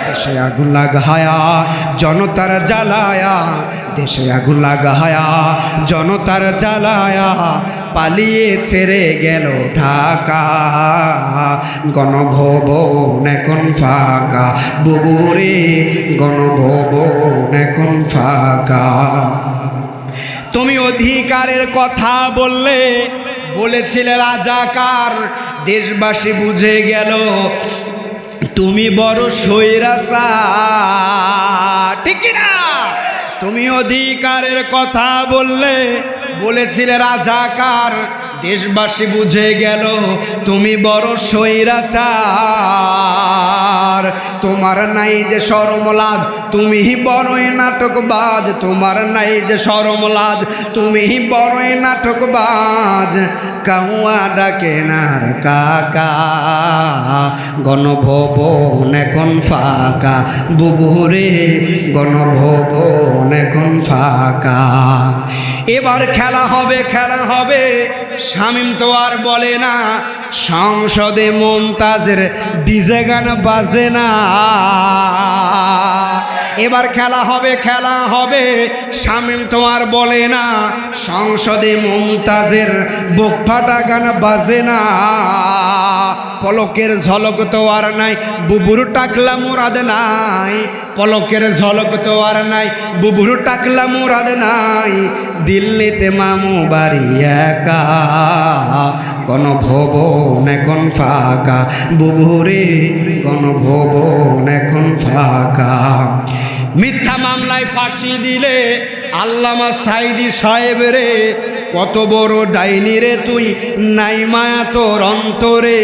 দেশে আগুন লাগায়া জনতার জ্বালায়া, দেশে আগুন লাগায়া জনতার জ্বালায়া, পালিয়ে ছেড়ে গেল ঢাকা। গণভবন এখন ফাঁকা, বুবুরে গণভবন এখন ফাঁকা। তুমি অধিকারের কথা বললে, বলেছিলে রাজাকার, দেশবাসী বুঝে গেল তুমি বড় স্বৈরাচার, ঠিক না? তুমি অধিকারের কথা বললে, বলেছিলে রাজাকার, দেশবাসী বুঝে গেল তুমি বড় স্বৈরাচার। তোমার নাই যে শরম লাজ, তুমি বড়ই নাটকবাজ। তোমার নাই যে শরম লাজ, তুমি বড়ই নাটকবাজ। কাউয়া ডাকে নার কাকা, গণভবন এখন ফাঁকা, বুবুরে গণভবন এখন ফাঁকা। এবার খেলা হবে, খেলা হবে, শামীম তো আর বলে না, সংসদে মুমতাজের ডিজে গান বাজে না। এবার খেলা হবে, খেলা হবে, শামীম তো আর বলে না, সংসদে মুমতাজের বুক ফাটা গান বাজে না। পলকের ঝলক তো আর নাই, বুবুর টাকলা মুরাদ নাই। পলকের ঝলক তো আর নাই, বুবুর টাকলা মুরাদ নাই। দিল্লিতে মামু বাড়ি একা, গণভবন এখন ফাঁকা, বুবুরে গণভবন এখন ফাঁকা। মিথ্যা মামলায় ফাঁসি দিলে আল্লামা সাইদি সাহেব রে, কত বড় ডাইনি রে তুই, নাই মায়া তোর অন্তরে।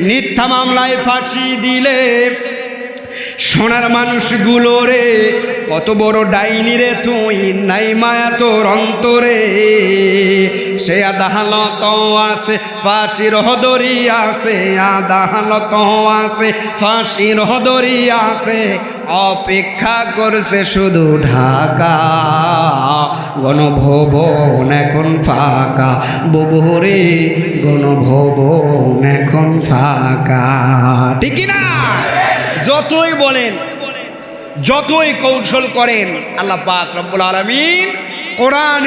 মিথ্যা মামলায় ফাঁসি দিলে সোনার মানুষগুলো রে, কত বড় ডাইনি রে তুই, নাই মায়া তোর অন্তরে। সে আদালত আছে, ফাঁসির হদরি আছে, আদালত আছে, ফাঁসির হদরি আছে, অপেক্ষা করছে শুধু ঢাকা। গণভবন এখন ফাঁকা, বুবুরে গণভবন এখন ফাঁকা, ঠিক না? যতই বলেন, যতই কৌশল করেন, আল্লাহ পাক রব্বুল আলামিন কোরআন